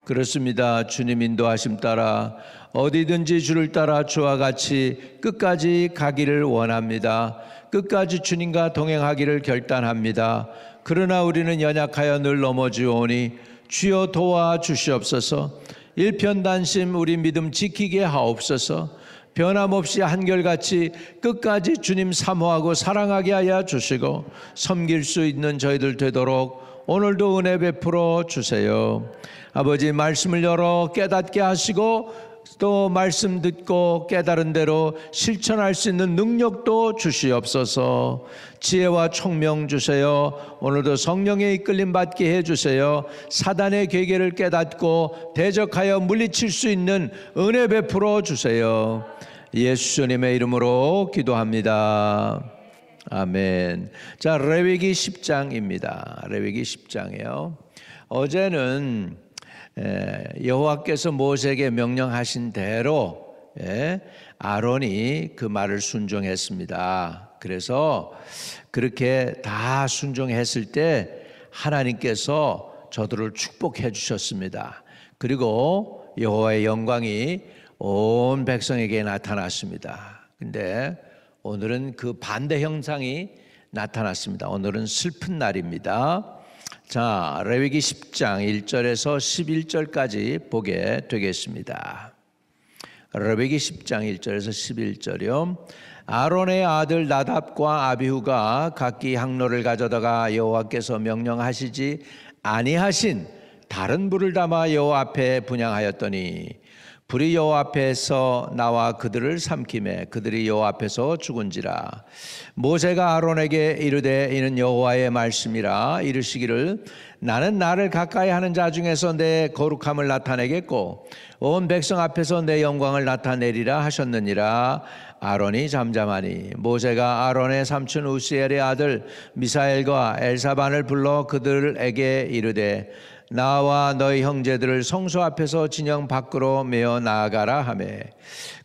그렇습니다. 주님 인도하심 따라 어디든지 주를 따라 주와 같이 끝까지 가기를 원합니다. 끝까지 주님과 동행하기를 결단합니다. 그러나 우리는 연약하여 늘 넘어지오니 주여 도와주시옵소서. 일편단심 우리 믿음 지키게 하옵소서. 변함없이 한결같이 끝까지 주님 사모하고 사랑하게 하여 주시고 섬길 수 있는 저희들 되도록 오늘도 은혜 베풀어 주세요. 아버지, 말씀을 열어 깨닫게 하시고 또 말씀 듣고 깨달은 대로 실천할 수 있는 능력도 주시옵소서. 지혜와 총명 주세요. 오늘도 성령의 이끌림 받게 해주세요. 사단의 계계를 깨닫고 대적하여 물리칠 수 있는 은혜 베풀어 주세요. 예수님의 이름으로 기도합니다. 아멘. 자, 레위기 10장입니다. 레위기 10장이에요. 어제는 여호와께서 모세에게 명령하신 대로 아론이 그 말을 순종했습니다. 그래서 그렇게 다 순종했을 때 하나님께서 저들을 축복해 주셨습니다. 그리고 여호와의 영광이 온 백성에게 나타났습니다. 근데 오늘은 그 반대 형상이 나타났습니다. 오늘은 슬픈 날입니다. 자, 레위기 10장 1절에서 11절까지 보게 되겠습니다. 레위기 10장 1절에서 11절이요. 아론의 아들 나답과 아비후가 각기 항로를 가져다가 여호와께서 명령하시지 아니하신 다른 불을 담아 여호와 앞에 분향하였더니 불이 여호와 앞에서 나와 그들을 삼키매 그들이 여호와 앞에서 죽은지라. 모세가 아론에게 이르되 이는 여호와의 말씀이라. 이르시기를 나는 나를 가까이 하는 자 중에서 내 거룩함을 나타내겠고 온 백성 앞에서 내 영광을 나타내리라 하셨느니라. 아론이 잠잠하니 모세가 아론의 삼촌 우시엘의 아들 미사엘과 엘사반을 불러 그들에게 이르되 나와 너희 형제들을 성소 앞에서 진영 밖으로 메어 나아가라 하매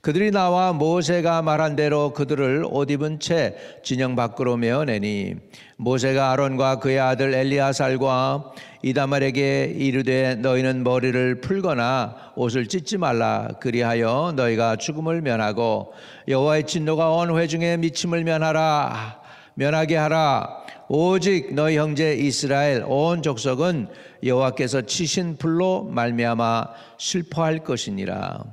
그들이 나와 모세가 말한 대로 그들을 옷 입은 채 진영 밖으로 메어내니 모세가 아론과 그의 아들 엘리아살과 이다말에게 이르되 너희는 머리를 풀거나 옷을 찢지 말라. 그리하여 너희가 죽음을 면하고 여호와의 진노가 온 회중에 미침을 면하게 하라. 오직 너희 형제 이스라엘 온 족속은 여호와께서 치신 불로 말미암아 슬퍼할 것이니라.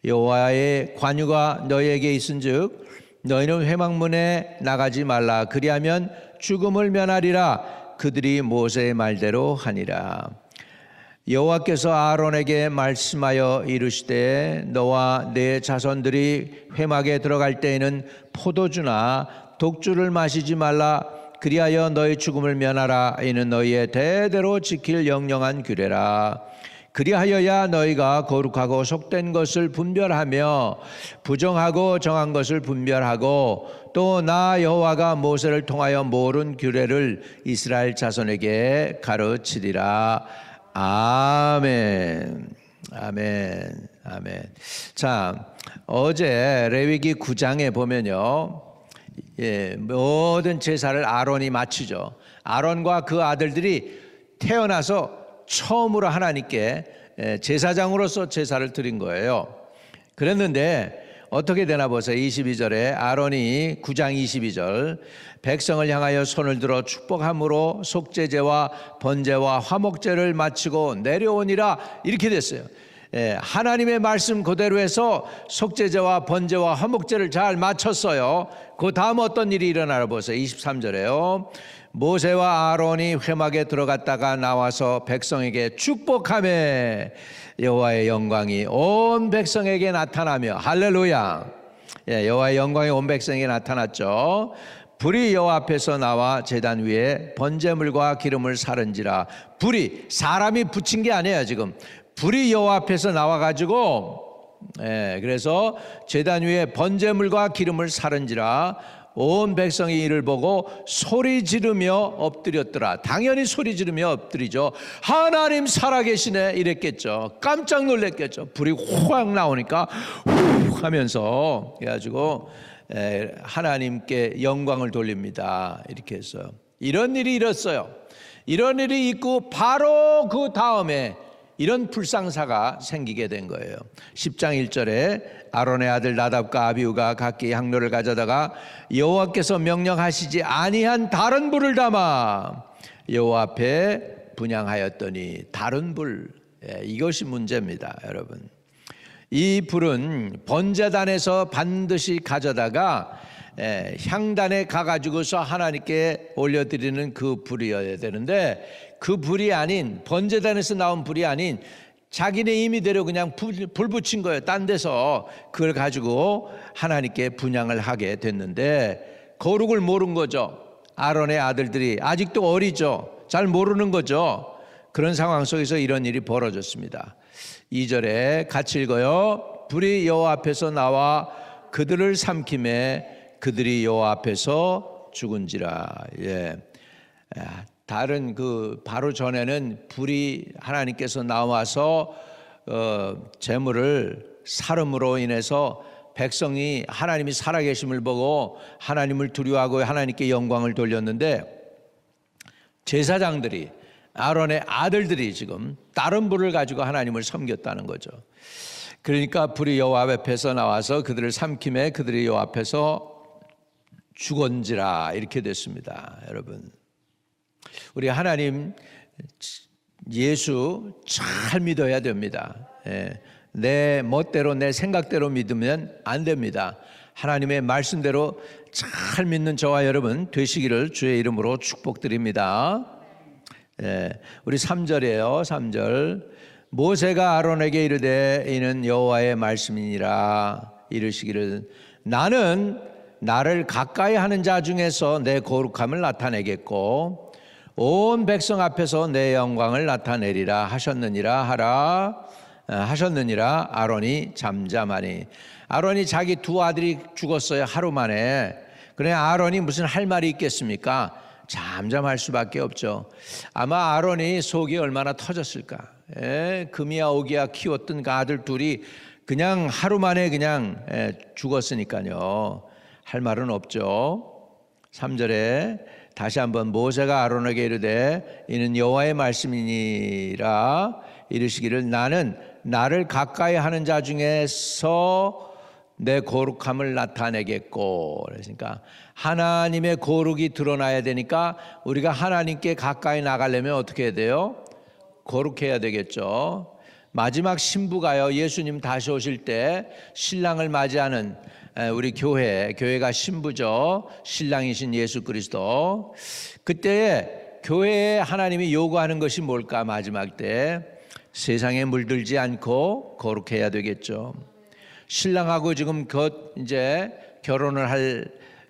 여호와의 관유가 너희에게 있은즉 너희는 회막문에 나가지 말라. 그리하면 죽음을 면하리라. 그들이 모세의 말대로 하니라. 여호와께서 아론에게 말씀하여 이르시되 너와 네 자손들이 회막에 들어갈 때에는 포도주나 독주를 마시지 말라. 그리하여 너희 죽음을 면하라. 이는 너희의 대대로 지킬 영영한 규례라. 그리하여야 너희가 거룩하고 속된 것을 분별하며 부정하고 정한 것을 분별하고 또 나 여호와가 모세를 통하여 모른 규례를 이스라엘 자손에게 가르치리라. 아멘. 아멘. 아멘. 자, 어제 레위기 9장에 보면요, 모든 제사를 아론이 마치죠. 아론과 그 아들들이 태어나서 처음으로 하나님께 제사장으로서 제사를 드린 거예요. 그랬는데 어떻게 되나 보세요. 22절에 아론이 9장 22절 백성을 향하여 손을 들어 축복함으로 속죄제와 번제와 화목제를 마치고 내려오니라. 이렇게 됐어요. 하나님의 말씀 그대로 해서 속죄제와 번제와 화목제를 잘 마쳤어요. 그 다음 어떤 일이 일어나나 보세요. 23절에요. 모세와 아론이 회막에 들어갔다가 나와서 백성에게 축복하매 여호와의 영광이 온 백성에게 나타나며 할렐루야. 여호와의 영광이 온 백성에게 나타났죠. 불이 여호와 앞에서 나와 제단 위에 번제물과 기름을 사른지라. 불이 사람이 붙인 게 아니에요. 지금 불이 여호와 앞에서 나와가지고 그래서 제단 위에 번제물과 기름을 사른지라. 온 백성이 이를 보고 소리 지르며 엎드렸더라. 당연히 소리 지르며 엎드리죠. 하나님 살아계시네 이랬겠죠. 깜짝 놀랐겠죠. 불이 확 나오니까 훅 하면서 그래가지고 하나님께 영광을 돌립니다. 이렇게 해서 이런 일이 있었어요. 이런 일이 있고 바로 그 다음에 이런 불상사가 생기게 된 거예요. 10장 1절에 아론의 아들 나답과 아비후가 각기 향로를 가져다가 여호와께서 명령하시지 아니한 다른 불을 담아 여호와 앞에 분향하였더니 다른 불, 이것이 문제입니다, 여러분. 이 불은 번제단에서 반드시 가져다가 향단에 가가지고서 하나님께 올려드리는 그 불이어야 되는데, 그 불이 아닌, 번제단에서 나온 불이 아닌 자기네 임의대로 그냥 불 붙인 거예요. 딴 데서 그걸 가지고 하나님께 분향을 하게 됐는데 거룩을 모른 거죠. 아론의 아들들이 아직도 어리죠. 잘 모르는 거죠. 그런 상황 속에서 이런 일이 벌어졌습니다. 2절에 같이 읽어요. 불이 여호와 앞에서 나와 그들을 삼킴에 그들이 여호와 앞에서 죽은지라. 다른 바로 전에는 불이 하나님께서 나와서 제물을 살음으로 인해서 백성이 하나님이 살아계심을 보고 하나님을 두려워하고 하나님께 영광을 돌렸는데, 제사장들이, 아론의 아들들이 지금 다른 불을 가지고 하나님을 섬겼다는 거죠. 그러니까 불이 여호와 앞에서 나와서 그들을 삼킴에 그들이 여호와 앞에서 죽은지라, 이렇게 됐습니다. 여러분, 우리 하나님 예수 잘 믿어야 됩니다. 내 멋대로 내 생각대로 믿으면 안 됩니다. 하나님의 말씀대로 잘 믿는 저와 여러분 되시기를 주의 이름으로 축복드립니다. 우리 3절이에요. 3절. 모세가 아론에게 이르되 이는 여호와의 말씀이니라. 이르시기를 나는 나를 가까이 하는 자 중에서 내 거룩함을 나타내겠고 온 백성 앞에서 내 영광을 나타내리라 하셨느니라. 아론이 잠잠하니. 아론이 자기 두 아들이 죽었어요, 하루 만에. 그래, 아론이 무슨 할 말이 있겠습니까? 잠잠할 수밖에 없죠. 아마 아론이 속이 얼마나 터졌을까. 금이야 오기야 키웠던 그 아들 둘이 그냥 하루 만에 그냥 죽었으니까요. 할 말은 없죠. 3절에 다시 한번 모세가 아론에게 이르되 이는 여호와의 말씀이니라. 이르시기를 나는 나를 가까이 하는 자 중에서 내 거룩함을 나타내겠고. 그러니까 하나님의 거룩이 드러나야 되니까 우리가 하나님께 가까이 나가려면 어떻게 해야 돼요? 거룩해야 되겠죠. 마지막 신부가요, 예수님 다시 오실 때 신랑을 맞이하는 우리 교회가 신부죠. 신랑이신 예수 그리스도. 그때에 교회에 하나님이 요구하는 것이 뭘까? 마지막 때 세상에 물들지 않고 거룩해야 되겠죠. 신랑하고 지금 이제 결혼을 할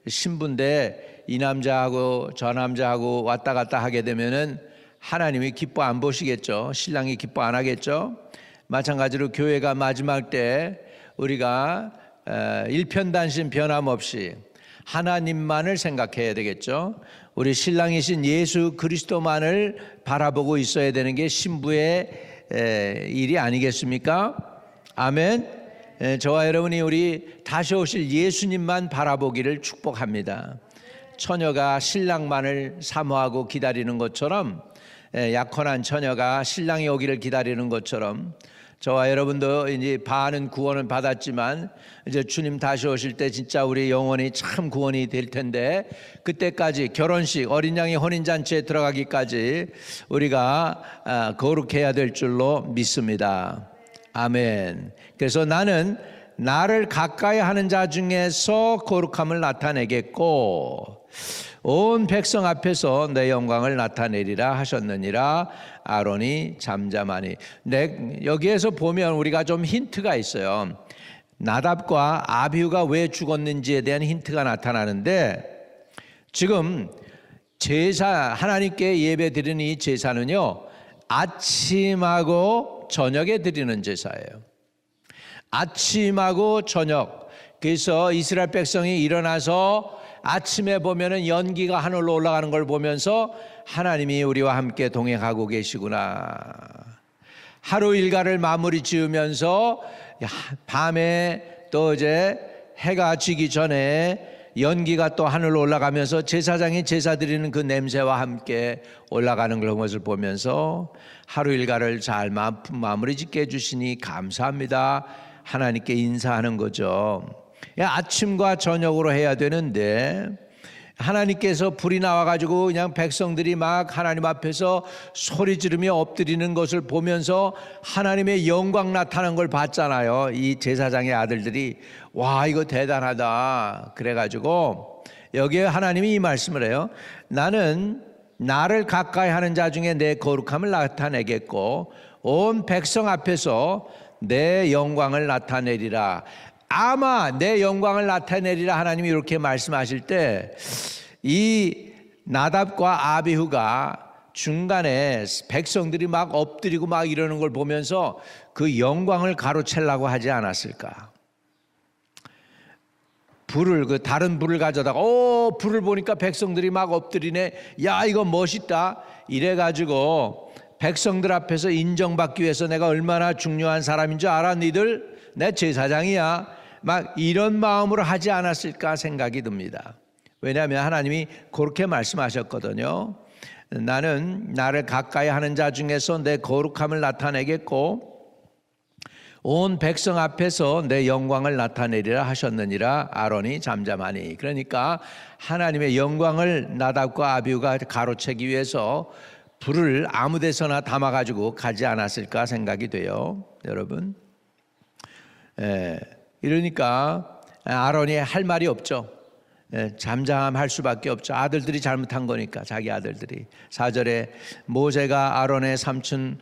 신부인데 이 남자하고 저 남자하고 왔다 갔다 하게 되면은 하나님이 기뻐 안 보시겠죠. 신랑이 기뻐 안 하겠죠. 마찬가지로 교회가 마지막 때 우리가 일편단심 변함없이 하나님만을 생각해야 되겠죠. 우리 신랑이신 예수 그리스도만을 바라보고 있어야 되는 게 신부의 일이 아니겠습니까? 아멘. 저와 여러분이 우리 다시 오실 예수님만 바라보기를 축복합니다. 처녀가 신랑만을 사모하고 기다리는 것처럼, 약혼한 처녀가 신랑이 오기를 기다리는 것처럼, 저와 여러분도 이제 반은 구원을 받았지만 이제 주님 다시 오실 때 진짜 우리 영혼이 참 구원이 될 텐데, 그때까지 결혼식 어린 양의 혼인잔치에 들어가기까지 우리가 거룩해야 될 줄로 믿습니다. 아멘. 그래서 나는 나를 가까이 하는 자 중에서 거룩함을 나타내겠고 온 백성 앞에서 내 영광을 나타내리라 하셨느니라. 아론이 잠잠하니. 여기에서 보면 우리가 좀 힌트가 있어요. 나답과 아비후가 왜 죽었는지에 대한 힌트가 나타나는데, 지금 하나님께 예배 드리는 이 제사는요, 아침하고 저녁에 드리는 제사예요. 아침하고 저녁. 그래서 이스라엘 백성이 일어나서 아침에 보면은 연기가 하늘로 올라가는 걸 보면서 하나님이 우리와 함께 동행하고 계시구나. 하루 일과를 마무리 지으면서 밤에 또 이제 해가 지기 전에 연기가 또 하늘로 올라가면서 제사장이 제사 드리는 그 냄새와 함께 올라가는 그런 것을 보면서 하루 일과를 잘 마무리 짓게 해주시니 감사합니다. 하나님께 인사하는 거죠. 아침과 저녁으로 해야 되는데 하나님께서 불이 나와가지고 그냥 백성들이 막 하나님 앞에서 소리 지르며 엎드리는 것을 보면서 하나님의 영광 나타난 걸 봤잖아요. 이 제사장의 아들들이 와 이거 대단하다 그래가지고 여기에 하나님이 이 말씀을 해요. 나는 나를 가까이 하는 자 중에 내 거룩함을 나타내겠고 온 백성 앞에서 내 영광을 나타내리라. 아마 내 영광을 나타내리라 하나님이 이렇게 말씀하실 때 이 나답과 아비후가 중간에 백성들이 막 엎드리고 막 이러는 걸 보면서 그 영광을 가로채려고 하지 않았을까? 불을 그 다른 불을 가져다가 불을 보니까 백성들이 막 엎드리네. 야 이거 멋있다. 이래가지고 백성들 앞에서 인정받기 위해서 내가 얼마나 중요한 사람인 줄 알아? 니들 내 제사장이야. 막 이런 마음으로 하지 않았을까 생각이 듭니다. 왜냐하면 하나님이 그렇게 말씀하셨거든요. 나는 나를 가까이 하는 자 중에서 내 거룩함을 나타내겠고 온 백성 앞에서 내 영광을 나타내리라 하셨느니라. 아론이 잠잠하니. 그러니까 하나님의 영광을 나답과 아비후가 가로채기 위해서 불을 아무 데서나 담아가지고 가지 않았을까 생각이 돼요. 여러분 이러니까 아론이 할 말이 없죠. 잠잠할 수밖에 없죠. 아들들이 잘못한 거니까 자기 아들들이. 4절에 모세가 아론의 삼촌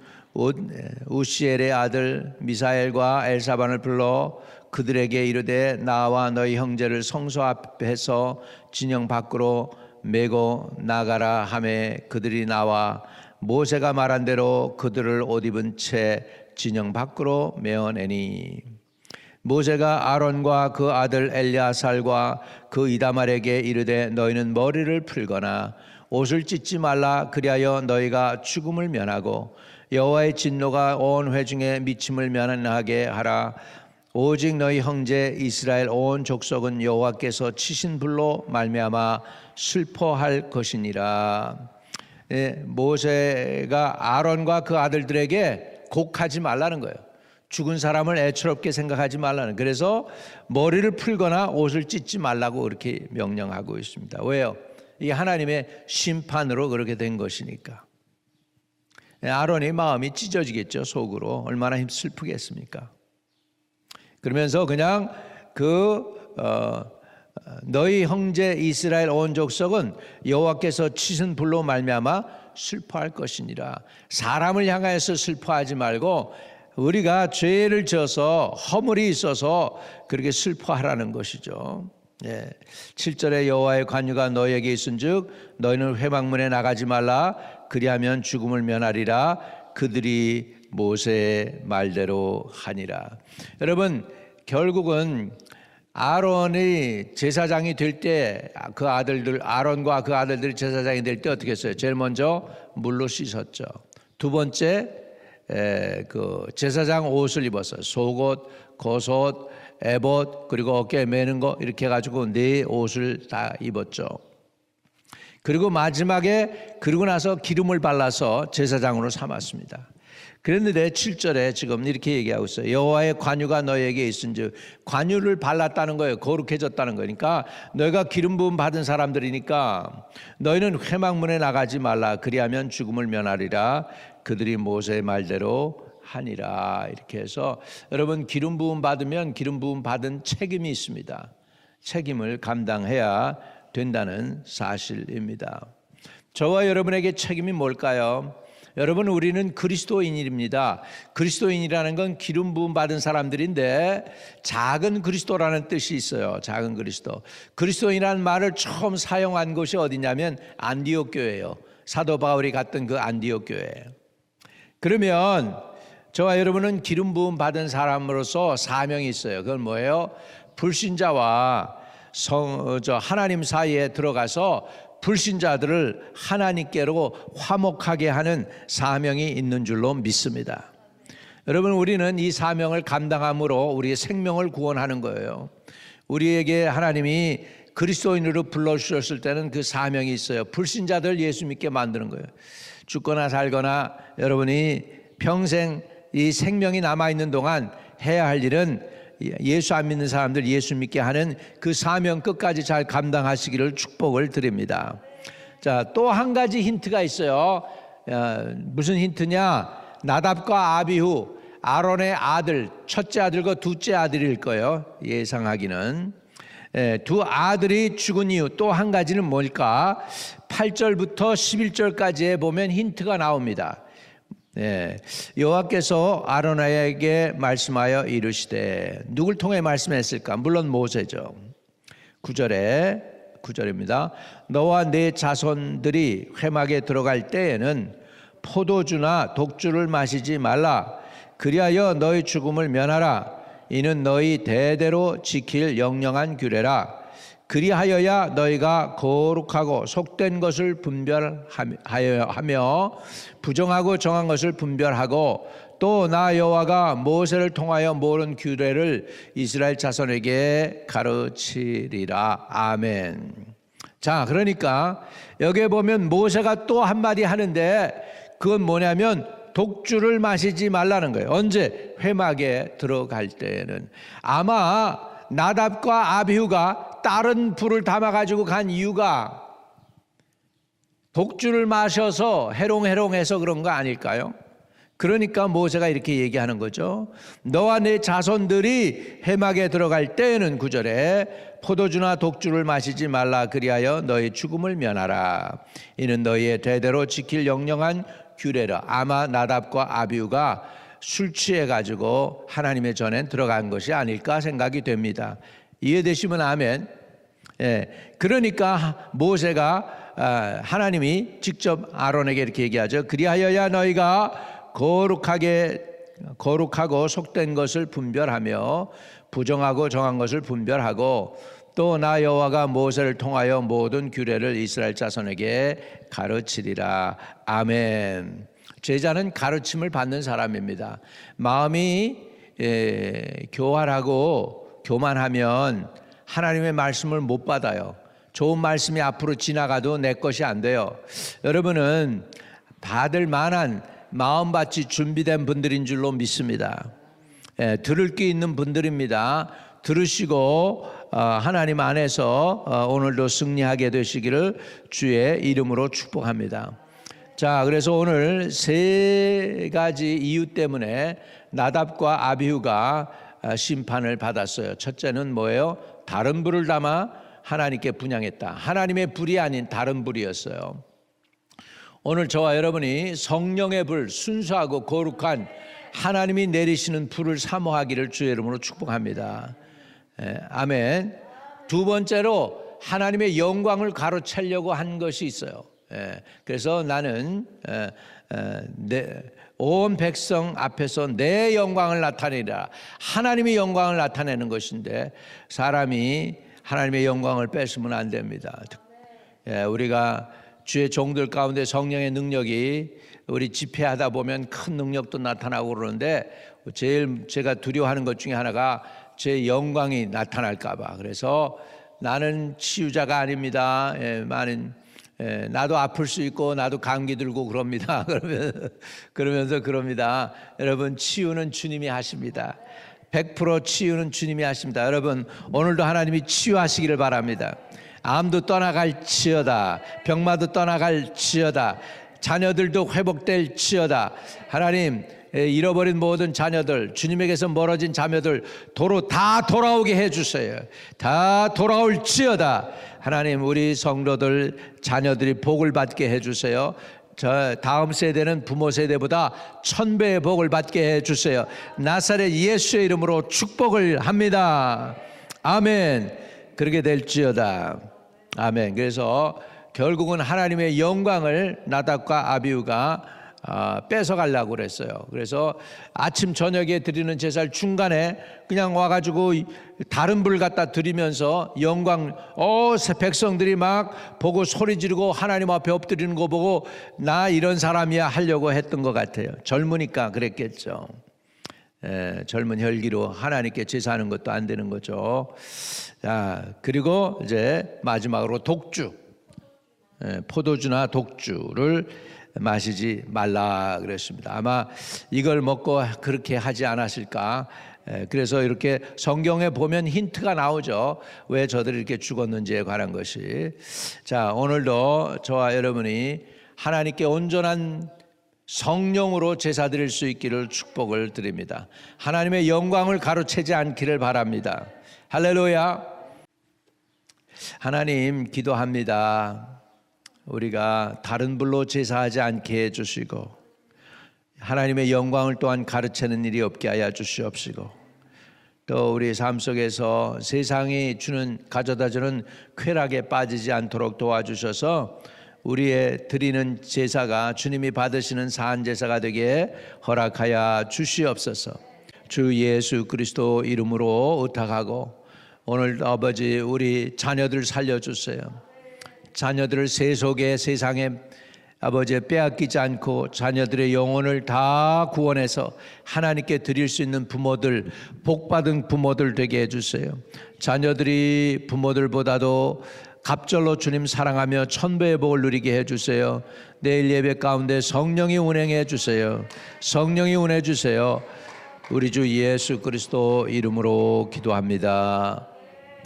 우시엘의 아들 미사엘과 엘사반을 불러 그들에게 이르되 나와 너희 형제를 성소 앞에서 진영 밖으로 메고 나가라 하매 그들이 나와 모세가 말한 대로 그들을 옷 입은 채 진영 밖으로 메어내니 모세가 아론과 그 아들 엘야살과 그 이다말에게 이르되 너희는 머리를 풀거나 옷을 찢지 말라. 그리하여 너희가 죽음을 면하고 여호와의 진노가 온 회중에 미침을 면하게 하라. 오직 너희 형제 이스라엘 온 족속은 여호와께서 치신 불로 말미암아 슬퍼할 것이니라. 모세가 아론과 그 아들들에게 곡하지 말라는 거예요. 죽은 사람을 애처롭게 생각하지 말라는. 그래서 머리를 풀거나 옷을 찢지 말라고 그렇게 명령하고 있습니다. 왜요? 이게 하나님의 심판으로 그렇게 된 것이니까. 아론의 마음이 찢어지겠죠. 속으로 얼마나 슬프겠습니까? 그러면서 그냥 너희 형제 이스라엘 온 족속은 여호와께서 치신 불로 말미암아 슬퍼할 것이니라. 사람을 향하여서 슬퍼하지 말고 우리가 죄를 져서 허물이 있어서 그렇게 슬퍼하라는 것이죠. 7절에 여호와의 관유가 너희에게 있은즉 너희는 회막문에 나가지 말라. 그리하면 죽음을 면하리라. 그들이 모세의 말대로 하니라. 여러분 결국은 아론이 제사장이 될 때 그 아들들 아론과 그 아들들이 제사장이 될 때 어떻게 했어요? 제일 먼저 물로 씻었죠. 두 번째 그 제사장 옷을 입었어요. 속옷, 겉옷, 에봇 그리고 어깨에 매는 거 이렇게 해가지고 네 옷을 다 입었죠. 그리고 마지막에 그러고 나서 기름을 발라서 제사장으로 삼았습니다. 그랬는데 7절에 지금 이렇게 얘기하고 있어요. 여호와의 관유가 너에게 있은즉 관유를 발랐다는 거예요. 거룩해졌다는 거니까 너희가 기름 부음 받은 사람들이니까 너희는 회막문에 나가지 말라. 그리하면 죽음을 면하리라. 그들이 모세의 말대로 하니라. 이렇게 해서 여러분 기름 부음 받으면 기름 부음 받은 책임이 있습니다. 책임을 감당해야 된다는 사실입니다. 저와 여러분에게 책임이 뭘까요? 여러분 우리는 그리스도인입니다. 그리스도인이라는 건 기름 부음 받은 사람들인데 작은 그리스도라는 뜻이 있어요. 작은 그리스도. 그리스도인이라는 말을 처음 사용한 곳이 어디냐면 안디옥 교회예요. 사도 바울이 갔던 그 안디옥 교회. 그러면 저와 여러분은 기름 부음 받은 사람으로서 사명이 있어요. 그건 뭐예요? 불신자와 하나님 사이에 들어가서 불신자들을 하나님께로 화목하게 하는 사명이 있는 줄로 믿습니다. 여러분 우리는 이 사명을 감당함으로 우리의 생명을 구원하는 거예요. 우리에게 하나님이 그리스도인으로 불러주셨을 때는 그 사명이 있어요. 불신자들 예수 믿게 만드는 거예요. 죽거나 살거나 여러분이 평생 이 생명이 남아있는 동안 해야 할 일은 예수 안 믿는 사람들 예수 믿게 하는 그 사명 끝까지 잘 감당하시기를 축복을 드립니다. 자, 또 한 가지 힌트가 있어요. 무슨 힌트냐? 나답과 아비후, 아론의 아들, 첫째 아들과 둘째 아들일 거예요. 예상하기는. 두 아들이 죽은 이유 또 한 가지는 뭘까? 8절부터 11절까지에 보면 힌트가 나옵니다. 여호와께서 아론에게 말씀하여 이르시되, 누굴 통해 말씀했을까? 물론 모세죠. 9절입니다. 너와 네 자손들이 회막에 들어갈 때에는 포도주나 독주를 마시지 말라. 그리하여 너희 죽음을 면하라. 이는 너희 대대로 지킬 영영한 규례라. 그리하여야 너희가 거룩하고 속된 것을 분별하며 부정하고 정한 것을 분별하고 또 나 여호와가 모세를 통하여 모른 규례를 이스라엘 자손에게 가르치리라. 아멘. 자, 그러니까 여기에 보면 모세가 또 한마디 하는데 그건 뭐냐면 독주를 마시지 말라는 거예요. 언제? 회막에 들어갈 때에는. 아마 나답과 아비후가 다른 불을 담아가지고 간 이유가 독주를 마셔서 해롱해롱해서 그런 거 아닐까요? 그러니까 모세가 이렇게 얘기하는 거죠. 너와 네 자손들이 회막에 들어갈 때에는 9절에 포도주나 독주를 마시지 말라. 그리하여 너희 죽음을 면하라. 이는 너희의 대대로 지킬 영영한 규례라. 아마 나답과 아비후가 술 취해가지고 하나님의 전에 들어간 것이 아닐까 생각이 됩니다. 이해되시면 아멘. 그러니까 모세가 하나님이 직접 아론에게 이렇게 얘기하죠. 그리하여야 너희가 거룩하고 속된 것을 분별하며 부정하고 정한 것을 분별하고 또 나 여호와가 모세를 통하여 모든 규례를 이스라엘 자손에게 가르치리라. 아멘. 제자는 가르침을 받는 사람입니다. 마음이 교활하고 교만하면 하나님의 말씀을 못 받아요. 좋은 말씀이 앞으로 지나가도 내 것이 안 돼요. 여러분은 받을 만한 마음밭이 준비된 분들인 줄로 믿습니다. 들을 게 있는 분들입니다. 들으시고 하나님 안에서 오늘도 승리하게 되시기를 주의 이름으로 축복합니다. 자, 그래서 오늘 세 가지 이유 때문에 나답과 아비후가 심판을 받았어요. 첫째는 뭐예요? 다른 불을 담아 하나님께 분향했다. 하나님의 불이 아닌 다른 불이었어요. 오늘 저와 여러분이 성령의 불, 순수하고 거룩한 하나님이 내리시는 불을 사모하기를 주의 이름으로 축복합니다. 아멘. 두 번째로 하나님의 영광을 가로채려고 한 것이 있어요. 그래서 나는 온 백성 앞에서 내 영광을 나타내리라. 하나님의 영광을 나타내는 것인데 사람이 하나님의 영광을 뺏으면 안 됩니다. 우리가 주의 종들 가운데 성령의 능력이 우리 집회하다 보면 큰 능력도 나타나고 그러는데 제일 제가 두려워하는 것 중에 하나가 제 영광이 나타날까 봐. 그래서 나는 치유자가 아닙니다. 나도 아플 수 있고 나도 감기 들고 그럽니다. 그러면서 그럽니다. 여러분, 치유는 주님이 하십니다. 100% 치유는 주님이 하십니다. 여러분, 오늘도 하나님이 치유하시기를 바랍니다. 암도 떠나갈지어다. 병마도 떠나갈지어다. 자녀들도 회복될지어다. 하나님, 잃어버린 모든 자녀들, 주님에게서 멀어진 자녀들 도로 다 돌아오게 해주세요. 다 돌아올지어다. 하나님, 우리 성도들 자녀들이 복을 받게 해주세요. 저 다음 세대는 부모 세대보다 1000배의 복을 받게 해주세요. 나사렛 예수의 이름으로 축복을 합니다. 아멘. 그렇게 될지어다. 아멘. 그래서 결국은 하나님의 영광을 나답과 아비후가 뺏어가려고 그랬어요. 그래서 아침 저녁에 드리는 제사를 중간에 그냥 와가지고 다른 불 갖다 드리면서 영광, 백성들이 막 보고 소리 지르고 하나님 앞에 엎드리는 거 보고 나 이런 사람이야 하려고 했던 것 같아요. 젊으니까 그랬겠죠. 젊은 혈기로 하나님께 제사하는 것도 안 되는 거죠. 자, 그리고 이제 마지막으로 독주, 포도주나 독주를 마시지 말라 그랬습니다. 아마 이걸 먹고 그렇게 하지 않았을까. 그래서 이렇게 성경에 보면 힌트가 나오죠. 왜 저들이 이렇게 죽었는지에 관한 것이. 자, 오늘도 저와 여러분이 하나님께 온전한 성령으로 제사 드릴 수 있기를 축복을 드립니다. 하나님의 영광을 가로채지 않기를 바랍니다. 할렐루야. 하나님, 기도합니다. 우리가 다른 불로 제사하지 않게 해주시고 하나님의 영광을 또한 가르치는 일이 없게 하여 주시옵시고, 또 우리 삶 속에서 세상이 가져다주는 쾌락에 빠지지 않도록 도와주셔서 우리의 드리는 제사가 주님이 받으시는 산 제사가 되게 허락하여 주시옵소서. 주 예수 그리스도 이름으로 의탁하고, 오늘 아버지 우리 자녀들 살려주세요. 자녀들을 세속의 세상에 아버지 빼앗기지 않고 자녀들의 영혼을 다 구원해서 하나님께 드릴 수 있는 부모들, 복받은 부모들 되게 해주세요. 자녀들이 부모들보다도 갑절로 주님 사랑하며 천배의 복을 누리게 해주세요. 내일 예배 가운데 성령이 운행해 주세요. 성령이 운행해 주세요. 우리 주 예수 그리스도 이름으로 기도합니다.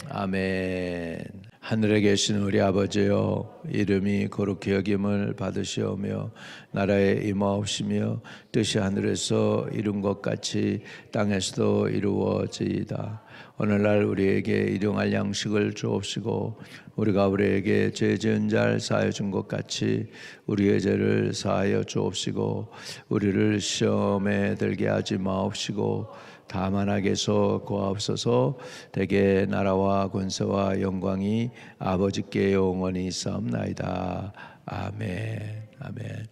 아멘. 하늘에 계신 우리 아버지여, 이름이 거룩히 여김을 받으시오며 나라에 임하옵시며 뜻이 하늘에서 이룬 것 같이 땅에서도 이루어지이다. 오늘날 우리에게 일용할 양식을 주옵시고 우리가 우리에게 죄 지은 자를 사하여 준 것 같이 우리의 죄를 사하여 주옵시고 우리를 시험에 들게 하지 마옵시고 다만 악에서 구하옵소서. 대개 나라와 권세와 영광이 아버지께 영원히 있사옵나이다. 아멘. 아멘.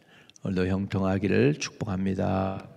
오늘도 형통하기를 축복합니다.